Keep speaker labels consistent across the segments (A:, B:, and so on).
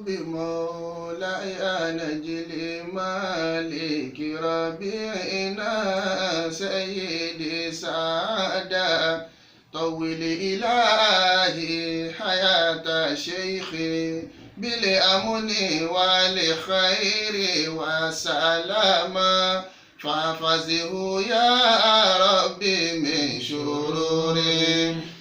A: بمولاي نجل مالك ربيعنا سيدي سعادة طول إلهي حياة شيخي بالأمن والخير والسلامة فاحفظه يا ربي من شرور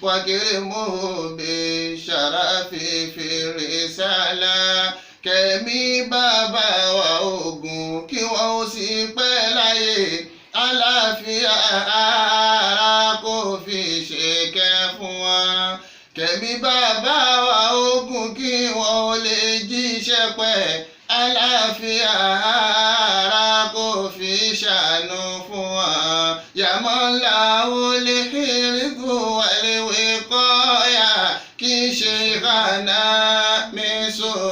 A: واكرمه بالشرف في الرسالة kẹ́mi bàbá wa ogun kí wọ́n ó sì pẹ́ láyé àlàáfíà ara kò fi ṣèkẹ́ fún wa. kẹ́mi bàbá wa ogun kí wọ́n ó lè jíṣẹ́ pẹ́ àlàáfíà ara kò fi ṣàánú fún wa. yàmọ́ làwọn lè hìrìkù wálé wíkọ́yà kì í ṣe kànáà mi sùn.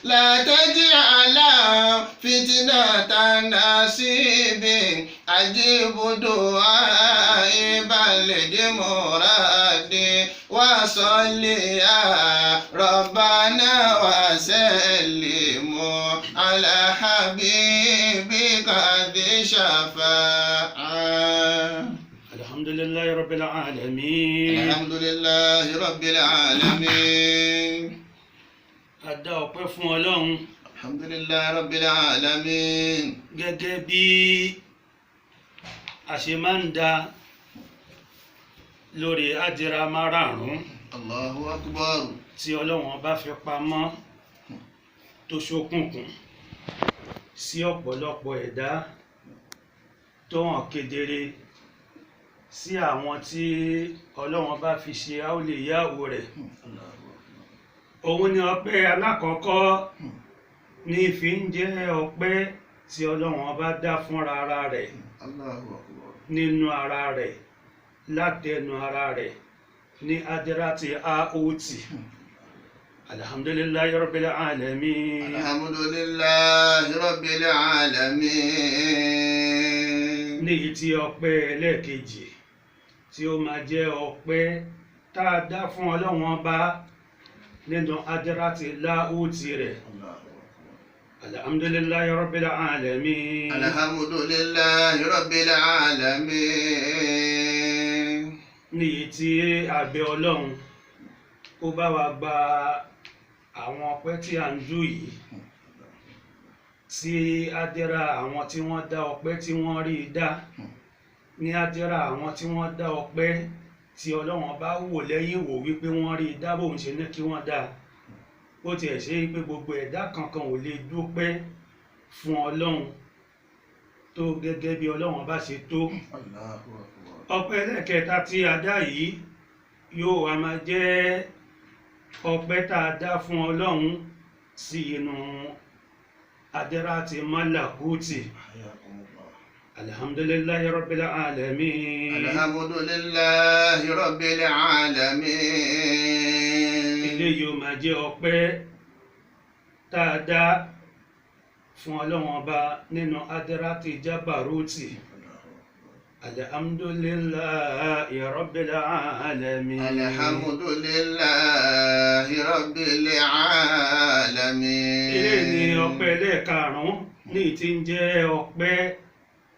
A: لا تجعل فتنة نصيب أجيب دعائي بلد مرادي وصل يا ربنا وسلم على حبيبك ذي شفاعة.
B: الحمد لله رب العالمين.
A: الحمد لله رب العالمين.
B: A dá ọpẹ́ fún Ọlọ́run.
A: Alhamdulillahi Rabbil Alamin.
B: Gẹ́gẹ́ bí a ṣe máa ń dá lórí àdìrà márààrún.
A: Allahu Akbar.
B: Tí Ọlọ́run bá fi pamọ́ tó ṣókùnkùn sí ọ̀pọ̀lọpọ̀ ẹ̀dá tó hàn kedere sí àwọn tí Ọlọ́run bá fi ṣe àwòlẹ́yàwó rẹ̀. Òun ni ọpẹ́ alákọ̀ọ́kọ́ ní fi ń jẹ́ ọpẹ́ tí Ọlọ́run bá dá fúnra ara rẹ̀ nínú ara rẹ̀ látẹnu ara rẹ̀ ní adirati aoti. Alhamdulillahi Rabbil Alamin.
A: Alhamdulillahi Rabbil Alamin.
B: Ní ti ọpẹ́ ẹlẹ́ẹ̀kejì tí ó máa jẹ́ ọpẹ́ tá a dá fún Ọlọ́run bá nínú adirati láòtì rẹ̀. Alhamdulillahi Rabbil Alamin.
A: Alhamdulillahi Rabbil Alamin.
B: Ní tí a bẹ̀ Ọlọ́run kó bá wa gba àwọn ọpẹ́ tí a ń dù yìí sí adira àwọn tí wọ́n dá ọpẹ́ tí wọ́n rí dá, ní adira àwọn tí wọ́n dá ọpẹ́ tí Ọlọ́run bá wò lẹ́yìn wò wípé wọ́n rí dá bóun ṣe ní kí wọ́n dá. Ó tiẹ̀ ṣe pé gbogbo ẹ̀dá kankan ò lè dúpẹ́ fún Ọlọ́run tó gẹ́gẹ́ bí Ọlọ́run bá ṣe tó. Ọpẹ́ ẹlẹ́kẹta tí a dá yìí yóò wá máa jẹ́ ọpẹ́ tá a dá fún Ọlọ́run sí inú adirati malakuti. Alhamdulillahi Rabbil Alamin.
A: Alhamdulillahi Rabbil Alamin.
B: Ilé yóò máa jẹ́ ọpẹ́ tá a dá fún Ọlọ́run ọba nínú adirati jabaruti. Alhamdulillahi Rabbil Alamin.
A: Alhamdulillahi Rabbil Alamin.
B: Ilé ni ọpẹ́ ẹlẹ́ẹ̀karùn-ún ní tí ń jẹ́ ọpẹ́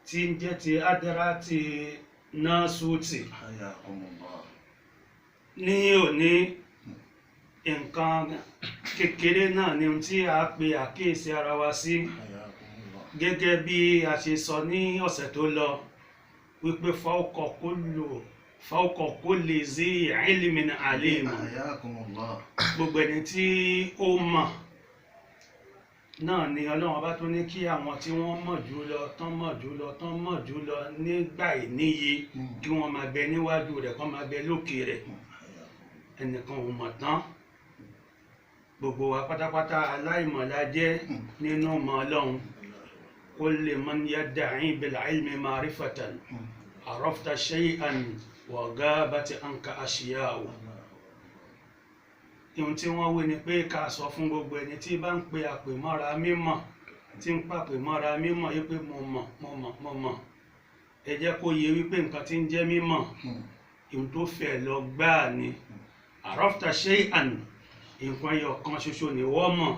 B: tí ń jẹ́ ti adirati nasuti. Ní òní nǹkan kékeré náà ni ohun tí a pe àkíyèsí ara wa sí, gẹ́gẹ́ bí a ṣe sọ ní ọ̀sẹ̀ tó lọ wípé fawqa kulli zi ilmin alim. Gbogbo ẹni tí ó mọ̀ náà ni Ọlọ́run bá tún ní kí àwọn tí wọ́n mọ̀ jù lọ tán mọ̀ jù lọ nígbà ìníye kí wọ́n máa bẹ níwájú rẹ̀ kán máa bẹ lókè rẹ̀. Ẹnìkan ò mọ̀ tán, gbogbo wa pátápátá aláìmọ̀lá jẹ́ nínú mọ̀ Ọlọ́run. Kullu man yadda'i bil ilmi ma'rifatan arafta shay'an wa ghabat anka ashiya'u. Ohun tí wọ́n wí ni pé ká sọ fún gbogbo ẹni tí bá ń pe àpèmọ́ra mímọ̀, tí ń pàpèmọ́ra mímọ̀ yí pé mo mọ̀. Ẹ jẹ́ kó yé wípé nǹkan tí ń jẹ́ mímọ̀ ohun tó fẹ́ lọ gbáà ni. Arafta shay'an nǹkan ẹyọ kan ṣoṣo ni wọ́n mọ̀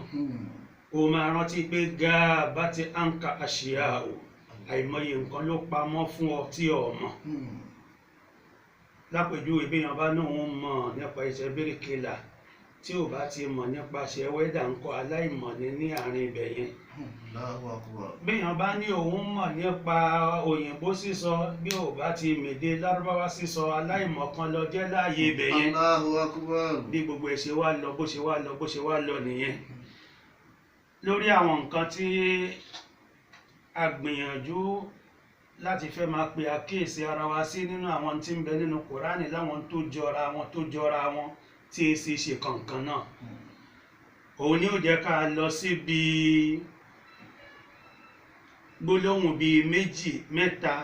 B: o máa rántí pé gáà bá ti àǹkà àṣìyà o àìmọye nǹkan ló pamọ́ fún ọ tí o mọ̀ lápèjúwe béèyàn bá ní òun mọ̀ nípa iṣẹ́ bíríkìlà tí ò bá ti mọ̀ nípa iṣẹ́ wẹ́dà ńkọ́ aláìmọ̀ ní àárín ibẹ̀ yẹn béèyàn bá ní òun mọ̀ nípa òyìnbó sísọ bí ò bá ti mèdè lárúbáwá sísọ aláìmọ̀ kan lọ jẹ́ láàyè ibẹ̀ yẹn bí gbogbo ẹ̀ ṣe wá lọ bó ṣe wá lọ nìyẹn lórí àwọn nǹkan tí a gbìyànjú láti fẹ́ máa pe àkíyèsí ara wa sí nínú àwọn tí ń bẹ nínú Kùránì láwọn tó jọra wọn tí è sì ṣe kankan náà òun ni ó jẹ́ ká lọ síbi gbólóhùn bíi méjì mẹ́ta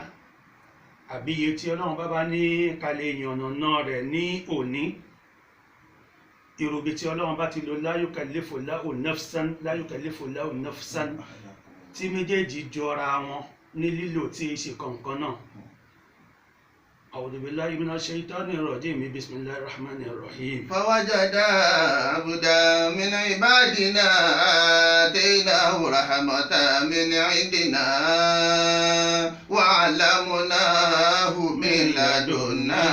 B: àbí iye tí Ọlọ́run bá ní kalẹ̀ ìyànnàná rẹ̀ ní òní ìròbí tí Ọlọ́run bá ti lo la yukallifu Allahu nafsan tí méjèèjì jọra wọn ní lílò tí í ṣe kankan náà. A'udhu billahi minash shaitanir rajim bismillahir rahmanir rahim.
A: Fawajada abdan min ibadina ataynahu rahmatan min indina wa 'allamnahu min ladunna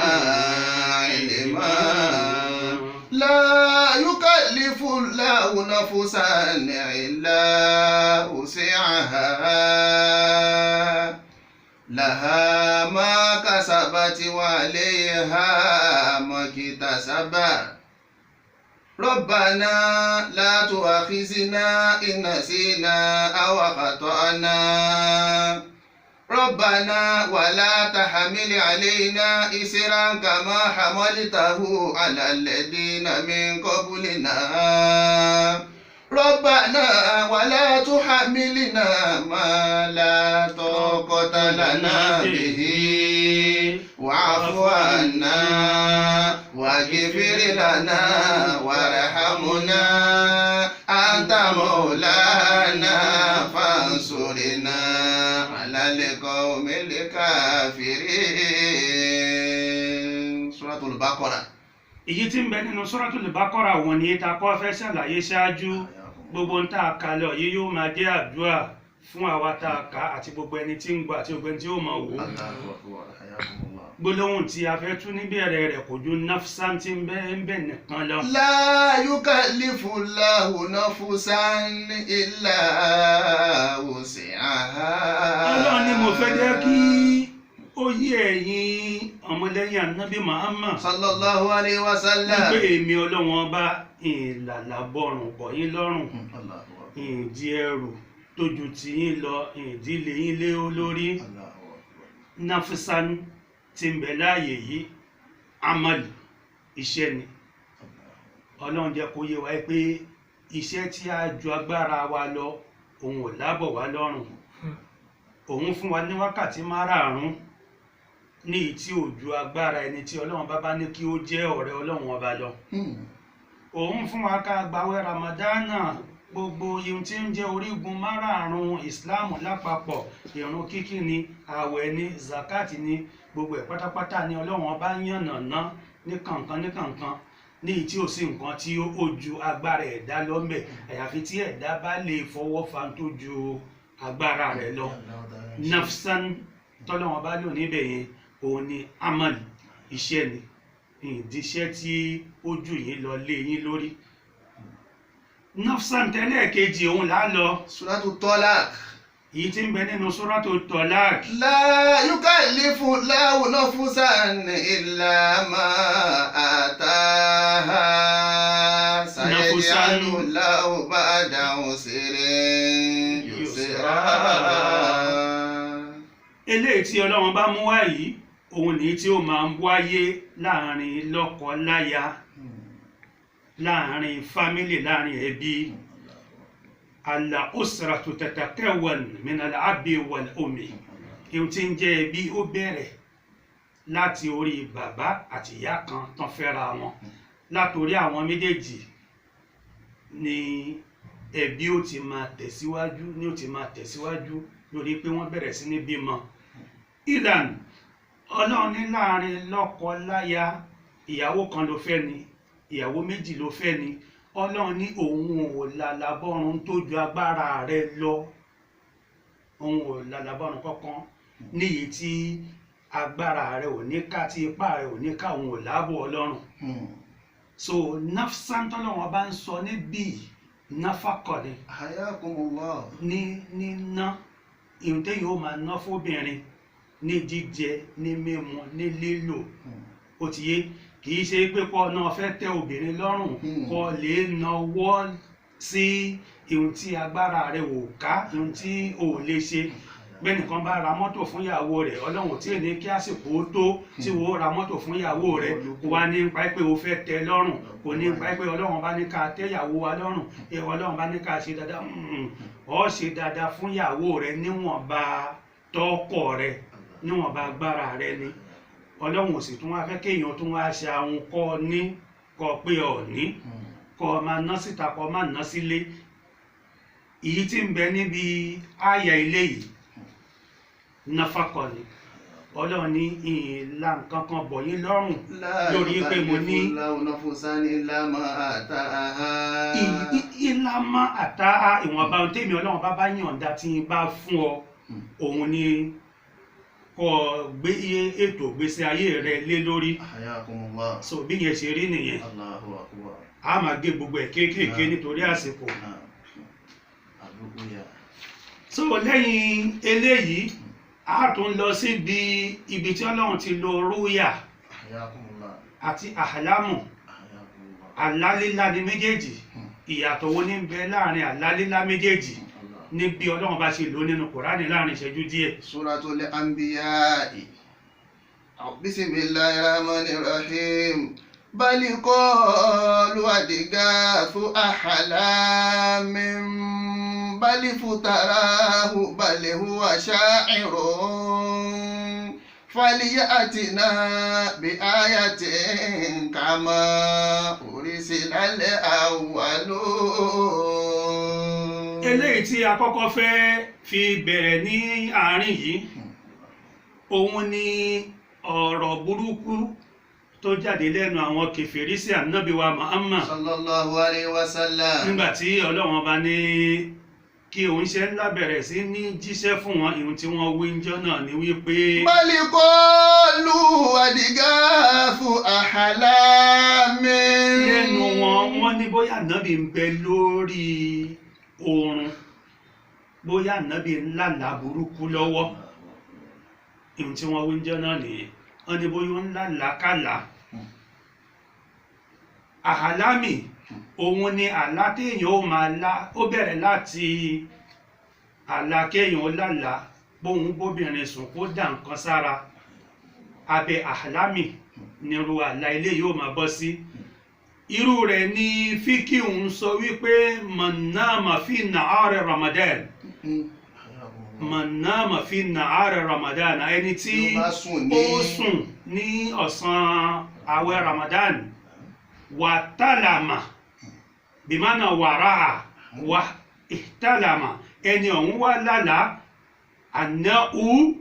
A: ilma. La yukallifu Allahu nafsan illa wus'aha. لها ما كسبت وعليها ما اكتسبت ربنا لا تؤاخذنا إن نسينا أو أخطأنا ربنا ولا تحمل علينا إصرا كما حملته على الذين من قبلنا ربنا ولا تحملنا ما لا طاقة لنا به واعف عنا واغفر لنا وارحمنا أنت مولانا فانصرنا على القوم الكافرين. سورة البقرة.
B: èyí tí ń bẹ nínú Suratul Baqara wọn ni ta kọ́ fẹ́ ṣàlàyé ṣáájú gbogbo ń tà kalẹ̀ yìí yóò máa jẹ́ àdúrà fún àwa tá a kà àti gbogbo ẹni tí ń gbọ́ àti gbogbo ẹni tí ó máa wò ó. gbólóhùn tí a fẹ́ tún níbẹ̀rẹ̀ rẹ̀ kò ju nafsan tí ń bẹ nìkan lọ.
A: La yukallifu Allahu nafsan illa wus'aha.
B: Ọlọ́run ni mo fẹ́ jẹ́ kí ó yé ẹ̀yin ọmọlẹ́yìn Ànábì Muhammad
A: sallallahu alayhi wa sallam.
B: wípé èmi Ọlọ́run ọba ìlàlà bọ̀rùn bọ̀ yín lọ́rùn ìdí ẹrù tó ju ti yín lọ ìdílé yín lé olórí nafsan tí ń bẹ láàyè yìí amali iṣẹ́ ni Ọlọ́run jẹ́ kó yé wa pé iṣẹ́ tí a ju agbára wa lọ òun ò lábọ̀ wá lọ́rùn òun fún wa ní wákàtí márààrún ní ìtí ò ju agbára ẹni tí Ọlọ́run bá ní kí ó jẹ́ ọ̀rẹ́ Ọlọ́run ọba lọ òun fún wa ká gbàwẹ̀ Ramadana gbogbo ihun tí ń jẹ́ orígun márààrún ìsìláàmù lápapọ̀ ìrun kíkí ni ààwẹ̀ ni zakati ni gbogbo ẹ̀ pátápátá ni Ọlọ́run ọba yànnàná ní kankan ní ìtí ò sí nǹkan tí ó ju agbára ẹ̀dá lọ́mbẹ̀ àyàfi tí ẹ̀dá bá lè fọwọ́ fa tó ju agbára rẹ̀ lọ nafsan tọ́lọ́wọ́n bá lò níbẹ̀ yẹn òun ni amal iṣẹ́ ni ìdíṣẹ́ tí ó jù yín lọ lé yín lórí nafsan tẹ́lẹ̀ kejì òun là á lọ
A: Suratu Talaq.
B: èyí tí ń bẹ nínú Suratu Talaq.
A: La yukallifu Allahu nafsan illa ma ataha sayaj'alu Allahu ba'da usrin yusra.
B: eléyìí tí Ọlọ́run bá mú wá yìí òun ní tí ó máa ń wáyé láàrin lọ́kọ-láya láàrin fámílì láàrin ẹbí al-usratu tatakawwan min al-abi wal-ummi ohun tí ń jẹ́ ẹbí ó bẹ̀rẹ̀ láti orí bàbá àti ìyá kan tán fẹ́ra wọn látorí àwọn méjèèjì ni ẹbí ó ti máa tẹ̀síwájú lórí pé wọ́n bẹ̀rẹ̀ sí ní bímọ ìlànà Ọlọ́run ní láàrin lọ́kọ láya ìyàwó kan ló fẹ́ ni ìyàwó méjì ló fẹ́ ni ọlọ́run ní òun ò lálàbọ̀run tó ju agbára rẹ lọ, òun ò lálàbọ̀run kankan níyì tí agbára rẹ ò ní ká, tí ipá rẹ ò ní ká, òun ò láàbò ọlọ́run. So nafsan tọ́lọ́wọ́n bá ń sọ níbí náfàkọ̀ ni
A: Hayakumullah.
B: ní ná ìhun téèyàn ó máa ná fóbìnrin ní jíjẹ, ní mímu, ní lílò, ó ti yé. Kì í ṣe pé kọ́ náà fẹ́ tẹ́ obìnrin lọ́rùn kọ́ lè nawọ́ sí ìhun tí agbára rẹ̀ ò ká, ìhun tí ò lè ṣe. Bẹ́nìkan bá ra mọ́tò fún ìyàwó rẹ̀, ọlọ́run tí ò ní kí àsìkò tó tí wọ́n ra mọ́tò fún ìyàwó rẹ̀, kò wá ní pa pé o fẹ́ tẹ́ lọ́rùn, kò ní pa pé ọlọ́run bá ní ká tẹ́ ìyàwó wa lọ́rùn, ọlọ́run bá ní ká ṣe dáadáa. Ó ṣe dáadáa fún ìyàwó rẹ̀ níwọ̀nba tọ́kọ rẹ̀, níwọ̀nba agbára rẹ̀ ni. Ọlọ́run ò sì tún wá fẹ́ kéèyàn tún wá ṣe àwọn kọ́ ní kọ́ pé ọ̀ní kọ́ máa ná síta kọ́ máa ná sílé. Èyí tí ń bẹ níbi àyà ilé yìí náfàkọ̀ ni. Ọlọ́run ní ìlà nǹkan kan bọ̀ yín lọ́rùn lórí pé mo ní ìlàmà àtà ìwọ̀nba ohun tèmi ọlọ́run bá yànda tí n bá fún ọ, òun ni kọ́ gbé ètò ìgbésí ayé rẹ lé lórí.
A: Hayakumullah.
B: So bí yẹn ṣe rí nìyẹn.
A: Allahu akbar.
B: A máa gé gbogbo ẹ̀ kéékèèké nítorí àsìkò. So lẹ́yìn eléyìí a tún lọ síbi ibi tí ọlọ́run ti lo rúyà
A: Hayakumullah.
B: àti àhàlámù. Àlálílá ni méjèèjì. Ìyàtọ̀ wo ní bẹ láàrin àlálílá méjèèjì ní bí ọlọ́run bá ṣe lò nínú Kùránì láàrin ìṣẹ́jú díẹ̀.
A: Suratul Anbiya. Bismillahir Rahmanir Rahim. Bal qalu adghathu ahlamin bal futarahu bal huwa sha'irun falyatina bi ayatin kama ursilal awwalun.
B: Eléyìí tí a kọ́kọ́ fẹ́ fi bẹ̀rẹ̀ ní àárín yìí, òun ni ọ̀rọ̀ burúkú tó jáde lẹ́nu àwọn kèfèrí sí Ànábì wa Muhammad
A: Sallallahu alayhi wa sallam.
B: nígbàtí Ọlọ́run bá ní kí òun ṣe ńlá bẹ̀rẹ̀ sí ní jíṣẹ́ fún wọn. Ìhun tí wọ́n wí ńjọ́ náà ni wípé
A: Bal qalu adghathu ahlamin.
B: lẹ́nu wọ́n ní bóyá Ànábì ń bẹ lórí oorun, bóyá Ànábì ńlá là burúkú lọ́wọ́. Ìhun tí wọ́n wí ńjọ́ náà nìyẹn. Wọ́n ní bóyá ńlá làkàlà. Àhàlámì òun ni àlá téèyàn ó máa lá. Ó bẹ̀rẹ̀ láti àlá kéèyàn ó lálàá bóun bóbìnrin sùn kó dà nǹkan sára. Abẹ́ àhàlámì nírú àlá ilé yóò máa bọ́ sí. Irú rẹ̀ ni fíkíù ń sọ wípé man nama fi nahari Ramadan, man nama fi nahari Ramadan, ẹni tí ó sùn ní ọ̀sán àwẹ̀ Ramadan, wà tálàmà bìmánà wàráà wà ìtálàmà, ẹni ọ̀hún wá lálàá ànáhù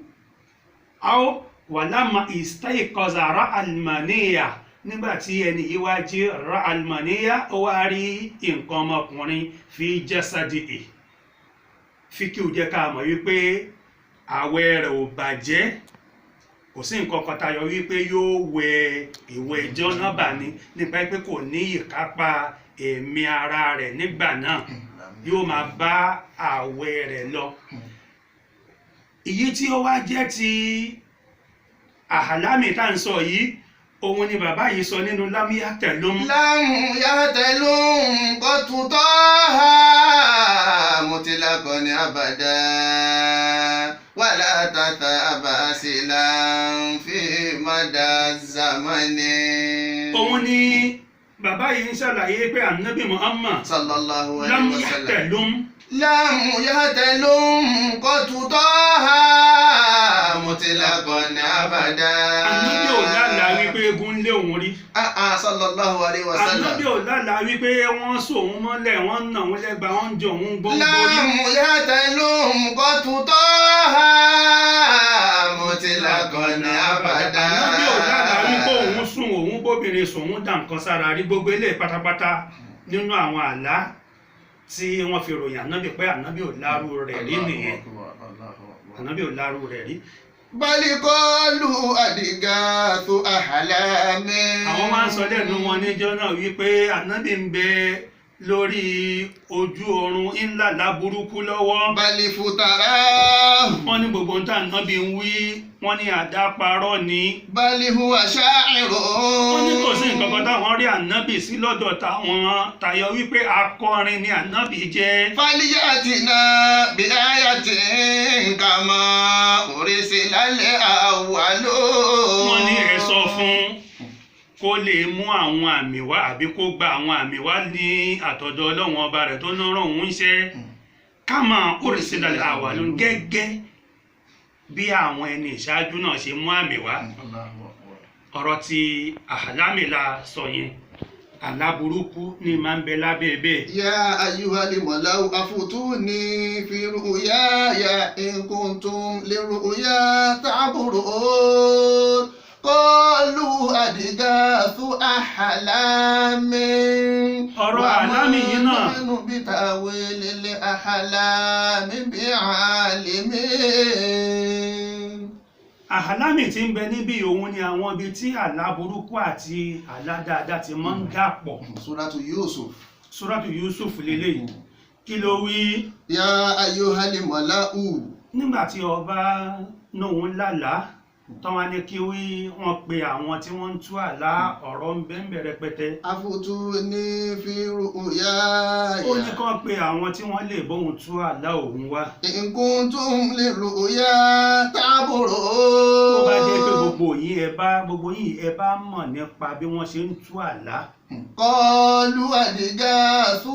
B: áó wà lámà ìstáìkọzà rá almaniya, nígbàtí ẹni yìí wá jí rá almaniya, ó wá rí nǹkan ọmọkùnrin fi jasadihi. Fíkíù jẹ́ ká mọ̀ wípé àwẹ̀ rẹ̀ ò bàjẹ́, kò sí nǹkan kan tayọ wípé yóò wẹ ìwẹ̀ jánábà ni, nípa pé kò ní ìkápá ẹ̀mí ara rẹ̀ nígbà náà, yóò máa bá àwẹ̀ rẹ̀ lọ. Èyí tí ó wá jẹ́ ti àhàlámì tá ń sọ yìí, òun ni bàbá yìí sọ nínú Lam Yahtalum.
A: Lam Yahtalum qattu taha mutlaqan abada wala tatabasilan fi mada zamani.
B: Òun ni bàbá yìí ń ṣàlàyé pé Ànábì Muhammad
A: Sallallahu
B: Lam
A: alayhi wa sallam.
B: Yahtalum.
A: Lam Yahtalum qattu taha mutlaqan abada.
B: Ànábì ò lálàá wípé egun lé òun rí.
A: Sallallahu alayhi wa sallam.
B: Ànábì ò lálàá wípé wọ́n so òun mọ́lẹ̀, wọ́n nà òun lẹ́gba, wọ́n jọ òun gbọ́ngbọ́rí.
A: Lam Yahtalum qattu taha mutlaqan abada.
B: Ànábì ò lálàá wípé òun sùn, òun bóbìnrin sùn, òun dà nǹkan sára rí. Gbogbo eléyìí pátápátá nínú àwọn àlá tí wọ́n fi ròyìn ànábì pé ànábì ò lárú rẹ̀ rí nìyẹn ànábì ò lárú rẹ̀ rí.
A: Balikọ́lù àdìgàtò àhàlámì.
B: àwọn máa ń sọ lẹ́nu wọn níjọ́ náà wípé ànábì ń bẹ lórí ojú oorun ńlá láburúkú lọ́wọ́.
A: Balifutara.
B: wọ́n ní gbogbo ń tà ànábì ń wí wọ́n ní àdáparọ́ ni.
A: Balihu aṣáìrò.
B: wọ́n ní kò sí nǹkan kan táwọn rí ànábì sí lọ́dọ̀ táwọn tayọ wípé akọrin ni ànábì jẹ́.
A: Fálíyàtìná bí áyàtì kàmá òrìṣì lálẹ́ àwàlò.
B: wọ́n ní ẹ sọ fún kó lè mú àwọn àmì wá àbí kó gba àwọn àmì wá ní àtọ̀dọ̀ ọlọ́run ọba rẹ̀ tó ní rán òun iṣẹ́ kàmá òrìṣì lálẹ́ àwàlò gẹ́gẹ́ bí àwọn ẹni ìṣáájú náà ṣe mú àmì wá. ọ̀rọ̀ tí àhálámìlà sọ yẹn aláburúkú ní máa ń bẹ lábẹ́ bẹ́ẹ̀.
A: Yá ayyuhal malau afutuni fi ru'yaya in kuntum li ru'ya ta'burun. Qalu adghathu ahlamin.
B: ọ̀rọ̀ àlámì yìí náà.
A: Wa ma nahnu bi ta'wilil ahlami bi'alimin.
B: àhálámì tí ń bẹ níbí òun ni àwọn ibi tí àlá burúkú àti àlá dáadáa ti máa ń dàpọ̀.
A: Suratu Yusuf.
B: Suratu Yusuf lélẹ́yìí kí ló wí.
A: Yá ayyuhal malau.
B: nígbà tí ọba nóun lálàá tán wá ní kí wọ́n pe àwọn tí wọ́n ń tú àlá ọ̀rọ̀ ń bẹ ń bẹ rẹpẹtẹ.
A: Afutuni fi ru'yaya.
B: ó ní kán pe àwọn tí wọ́n lè bóun tú àlá òun wá.
A: In kuntum li ru'ya ta'burun.
B: tó bá jẹ́ pé gbogbo yìí ẹ bá mọ̀ nípa bí wọ́n ṣe ń tú àlá.
A: Qalu adghathu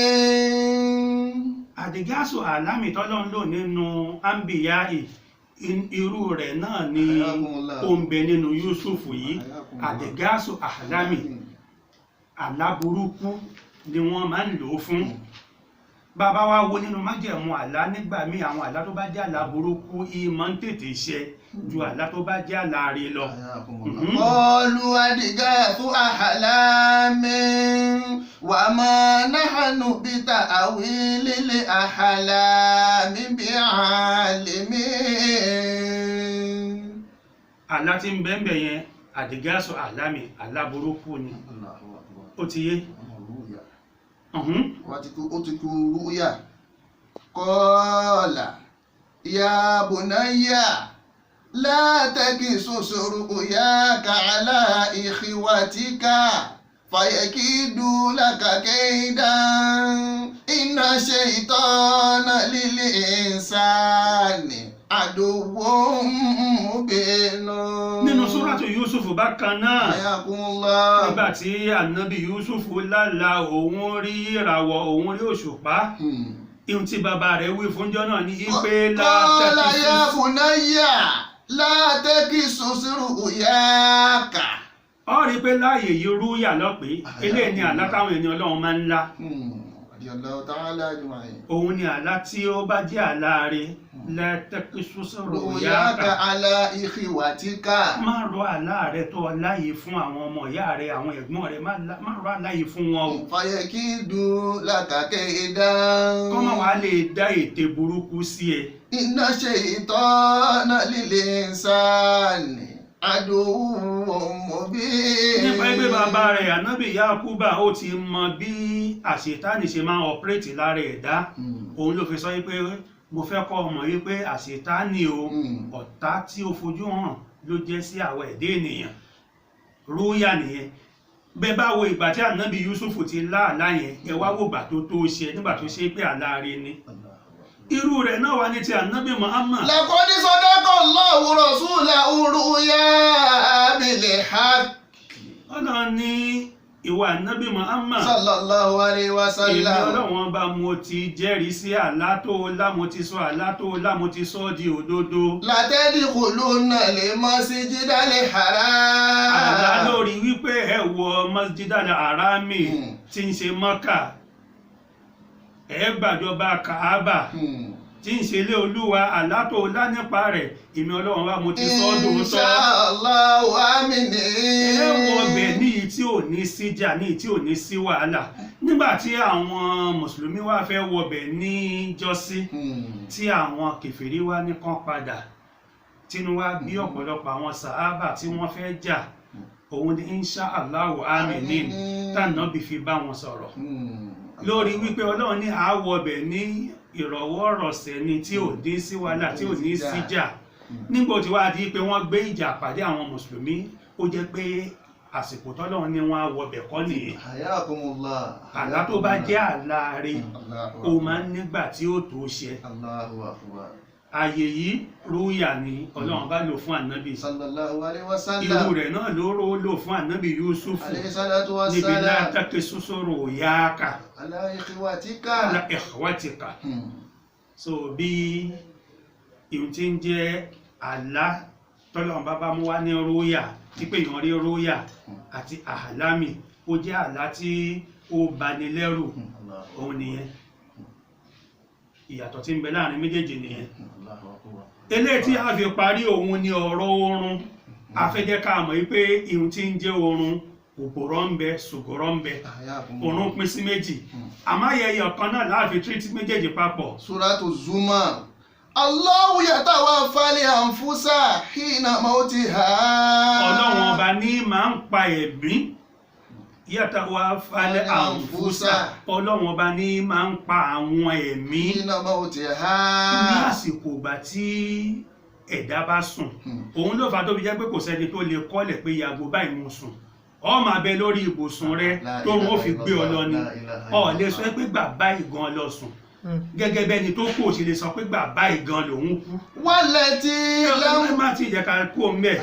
A: ahlamin.
B: àdìgásù àlámì tọ́lọ́run lò nínú Anbiya'i irú rẹ̀ náà ni ó ń bẹ nínú Yusufu yìí. àdìgásù àlámì aláburúkú ni wọ́n máa ń lò ó fún. bàbá wa wo nínú májẹ̀mú àlá nígbà míì àwọn àlá tó bá jẹ́ àlá burúkú yìí máa ń tètè ṣẹ ju àlá tó bá jẹ́ àlá rere lọ.
A: Qalu adghathu ahlamin wa ma nahnu bi ta'wilil ahlami bi'alimin.
B: àlá tí ń bẹ́ẹ̀ yẹn àdìgásù àlámì àlá burúkú ni ó ti yé.
A: Ó ti kú rúyà. Qala ya bunayya la taqisus ru'yaka ala ikhwatika fayakidu laka kaydan inna shaytana lil insani aduwwun mubinun.
B: nínú Suratu Yusuf bákan náà
A: Ayakumullah.
B: nígbà tí ànábì Yusuf lálà òun rí ìràwọ̀ òun rí òṣùpá ihun tí bàbá rẹ̀ wí fúnjọ́ náà ní pé
A: Qala ya bunayya la taqisus ru'yaka.
B: ọ rí pé láàyè yìí rúyà lọ́pẹ́ eléyìí ni àlá táwọn ènìyàn Ọlọ́run máa ń lá.
A: Radiyallahu ta'ala ajma'in.
B: òun ni àlá tí ó bá jẹ́ àlá rẹ̀ la taqisus
A: Ru'yaka
B: ru'yaka.
A: ala ikhwatika.
B: má rọ àlá rẹ̀ tó láyè fún àwọn ọmọ ìyá rẹ̀ àwọn ẹ̀gbọ́n rẹ̀ má rọ àláyè fún wọn o.
A: Fayakidu laka kaydan.
B: kọ́ máa wá lè dá ète burúkú sí ẹ.
A: Inna shaytana lil insani aduwwun mubin.
B: nípa ẹgbẹ́ bàbá rẹ̀ ànábì Yakuba ó ti mọ bí àṣetánì ṣe máa ń ọ̀pẹ́rẹ́tì lára ẹ̀dá. òun ló fi sọ wípé mo fẹ́ kọ́ ọmọ wípé àṣetánì o ọ̀tá tí ó fojú hàn ló jẹ́ sí àwọn ẹ̀dá ènìyàn. rúyà nìyẹn. bẹ́ẹ̀ bá wo ìgbà tí ànábì Yusuf ti lá àlá yẹn ẹ wá wò ìgbà tó ṣe nígbà tó ṣe pé àlá rẹ̀ ni. irú rẹ̀ náà wà ní ti ànábì Muhammad.
A: Laqad sadaqa Allahu rasulahu ru'ya bil haqq.
B: Ọlọ́run ní ìwà ànábì Muhammad.
A: Sallallahu alayhi wa
B: èmi
A: sallam.
B: Ọlọ́run bá mo ti jẹ́rìí sí àlá tó lá mo ti sọ àlá tó lá mo ti sọ di òdodo.
A: La tadkhulunna al-masjidal haram.
B: àlá lórí wípé ẹ wọ Masjidal Harami tí ń ṣe Mọ́kà ẹ gbàjọba Kaaba tí ń ṣe ilé olúwa àlá tó lá nípa rẹ̀ èmi ọlọ́run wá mo ti sọ ọ́ dòótọ́.
A: Inshallah amini.
B: ẹ wọ ọbẹ̀ ní ìyí tí ò ní síjà ní ìyí tí ò ní sí wàhálà nígbà tí àwọn mùsùlùmí wá fẹ́ wọ ọbẹ̀ ní jọ́sí tí àwọn kèfèrí wá ní kán padà tínú wá bí ọ̀pọ̀lọpọ̀ àwọn sàhábà tí wọ́n fẹ́ jà òun ní inshallah amini tànàbí fi bá wọn sọ̀rọ̀ lórí wípé ọlọ́run ní àwọ̀ ọbẹ̀ ní ìrọ̀wọ́rọ̀sẹ̀ ni tí ò dín sí wàhálà tí ò ní síjà nígbà tí wàá di pé wọ́n gbé ìjà pàdé àwọn mùsùlùmí ó jẹ́ pé àsìkò tọ́lọ́run ní wọ́n á wọbẹ̀ kọ́ nìyí.
A: Hayakumullah.
B: àlá tó bá jẹ́ àlá rẹ̀ ó máa ń nígbà tí ó tó ṣẹ.
A: Allahu akbar.
B: ààyè yìí rúyà ni ọlọ́run bá lò fún ànábì.
A: Sallallahu alaihi wasallam.
B: irú rẹ̀ náà ló lò fún ànábì Yusufu
A: Alayhi salatu
B: níbi
A: wassalam.
B: látàkì sọ́sọ́rọ̀ yáàkà
A: Ala ikhwatika.
B: ala ikhwatika. so bí ìhun tí ń jẹ́ àlá tọ́lọ́run bá mú wá ní rúyà tí pé èèyàn rí rúyà àti àhálámì ó jẹ́ àlá tí ó bani lẹ́rù òun nìyẹn ìyàtọ̀ tí ń bẹ láàrin méjèèjì nìyẹn. eléyìí tí a fi parí òun ni ọ̀rọ̀ oorun a fẹ́ jẹ́ ká mọ̀ wípé ìhun tí ń jẹ́ oorun òpòrọ̀ ń bẹ ṣògòrọ̀ ń bẹ oorun pín sí méjì àmọ́ ayẹyẹ ọ̀kan náà láàfin tírítí méjèèjì papọ̀.
A: Suratu Zumar. Allahu yatawaffal anfusa hina mautiha.
B: ọlọ́run ọba ní máa ń pa ẹ̀mí yatawaffal anfusa ọlọ́run ọba ní máa ń pa àwọn ẹ̀mí
A: Hina mautiha.
B: ní àsìkò ìgbà tí ẹ̀dá bá sùn òun ló fà tó fi jẹ́ pé kò sẹ́ni tó lè kọ́lẹ̀ pé yàgò báyìí mo sùn ọ máa bẹ lórí ibùsùn rẹ tó wọ́n fi gbé ọ lọ ni ọ lè sọ pé gbà báyìí gan lọ sùn gẹ́gẹ́ bẹ́ni tó kù sí lè sọ pé gbà báyìí gan lòun kú.
A: Wallati lam.
B: ẹ má ti jẹ́ ká kú òun bẹ́ẹ̀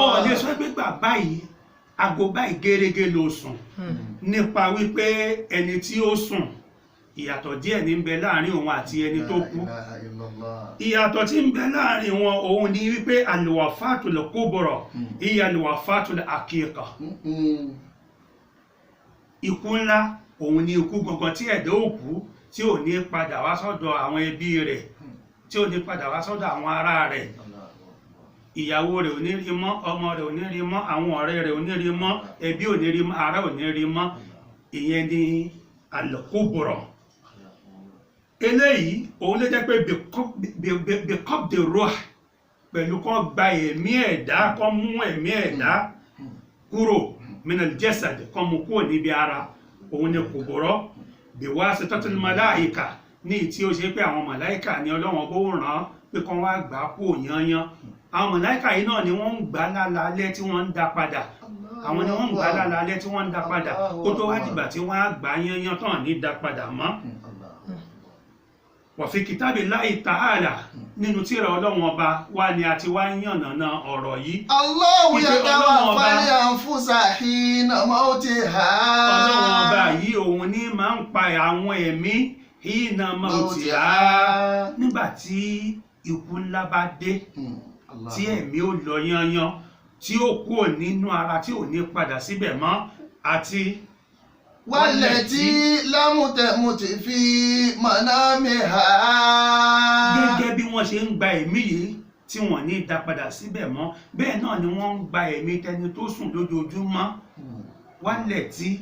B: ọ lè sọ pé gbà báyìí aago báyìí gẹ́gẹ́ ló sùn nípa wípé ẹni tí ó sùn ìyàtọ̀ díẹ̀ ní ń bẹ láàrin òun àti ẹni tó kú. ìyàtọ̀ tí ń bẹ láàrin wọn òun ni wípé al-wafatul kubra hiya al-wafatul haqiqa. ikú ńlá òun ni ikú gangan tí ẹ̀dá ò kú tí ò ní padà wá sọ́dọ̀ àwọn ẹbí rẹ̀ tí ò ní padà wá sọ́dọ̀ àwọn ará rẹ̀ ìyàwó rẹ̀ ò ní rí mọ́ ọmọ rẹ̀ ò ní rí mọ́ àwọn ọ̀rẹ́ rẹ̀ ò ní rí mọ́ ẹbí ò ní rí mọ́ ará ò ní rí mọ́ ìyẹn ni al-kubra. eléyìí òun ló jẹ́ pé bíkọ́bdé ruh pẹ̀lú kọ́ gba ẹ̀mí ẹ̀dá kọ́ mú ẹ̀mí ẹ̀dá kúrò minal jasad kọ́ mú kúrò níbi ara òun ni kubra biwasitatil malaika ní tí ó ṣe pé àwọn màláìkà ni ọlọ́wọ́n bó rán pé kọ́ wá gbà kú yanyan àwọn màláìkà yìí náà ni wọ́n ń gbà lálálẹ́ tí wọ́n ń dá padà àwọn ni wọ́n ń gbà lálálẹ́ tí wọ́n ń dá padà kó tó wá dìgbà tí wọ́n á gbà yanyan tán ní dá padà mọ́. wa fi kitabillahi ta'ala nínú tírà ọlọ́wọ́n ọba wá ni a ti wá yànnàná ọ̀rọ̀ yìí.
A: Allahu yatawaffal anfusa hina mautiha.
B: ọlọ́wọ́n ọba yìí òun ní máa ń pa àwọn ẹ̀mí hina mautiha nígbà tí ikú ńlá bá dé tí ẹ̀mí ò lọ yanyan tí ó kúrò nínú ara tí ò ní padà síbẹ̀ mọ́ àti.
A: Wallati lam tamut fi manamiha.
B: gẹ́gẹ́ bí wọ́n ṣe ń gba ẹ̀mí yìí tí wọ́n ní dá padà síbẹ̀ mọ́ bẹ́ẹ̀ náà ni wọ́n ń gba ẹ̀mí tẹni tó sùn lójoojúmọ́. Wallati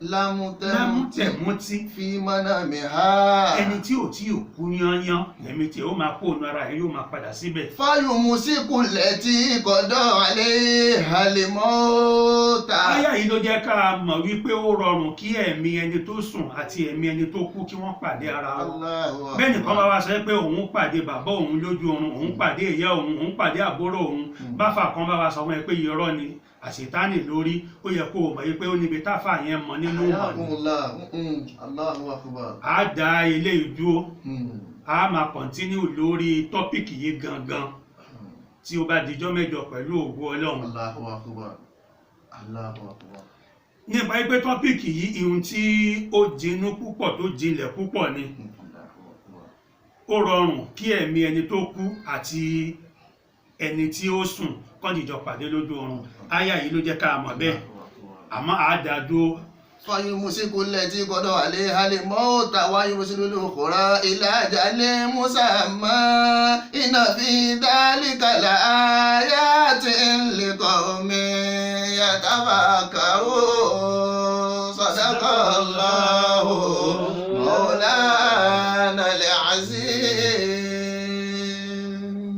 A: lam
B: tamut
A: fi manamiha.
B: ẹni tí ò tí ò kú yanyan ẹ̀mí tí ó máa kó ònú ara ẹ̀ yóò máa padà síbẹ̀.
A: Fayumsiku allati qada alayha al-mauta.
B: Àyá yìí ló jẹ́ ká mọ̀ wípé ó rọrùn kí ẹ̀mí ẹni tó sùn àti ẹ̀mí ẹni tó kú kí wọ́n pàdé ara wọn. bẹ́ẹ̀ nìkan bá wá sọ pé òun pàdé bàbá òun lójú oorun òun pàdé ìyá òun pàdé àbúrò òun báfà kan bá wá sọ fún ẹ pé irọ́ ni àṣetánì lórí ó yẹ kó o mọ̀ wípé ó níbi táfà yẹn mọ nínú ìmọ̀ ni.
A: Allahu akbar.
B: a dá ilé ìdúró a máa kọ̀ntínú lórí tọ́pìkì yìí gangan tí ó bá dijọ́ mẹ́jọ pẹ̀lú ògo Ọlọ́run.
A: Allahu akbar. Allahu akbar.
B: nípa pé tọ́pìkì yìí ihun tí ó jinú púpọ̀ tó jinlẹ̀ púpọ̀ ni ó rọrùn kí ẹ̀mí ẹni tó kú àti ẹni tí ó sùn kọ́ dìjọ pàdé lójú oorun àyá yìí ló jẹ́ ká mọ̀ bẹ́ẹ̀ àmọ́ àádádó
A: فيمسك التي قضى عليها الموت ويرسل الأخرى إلى أجل مسمى إن في ذلك لآيات لقوم يتفكرون صدق الله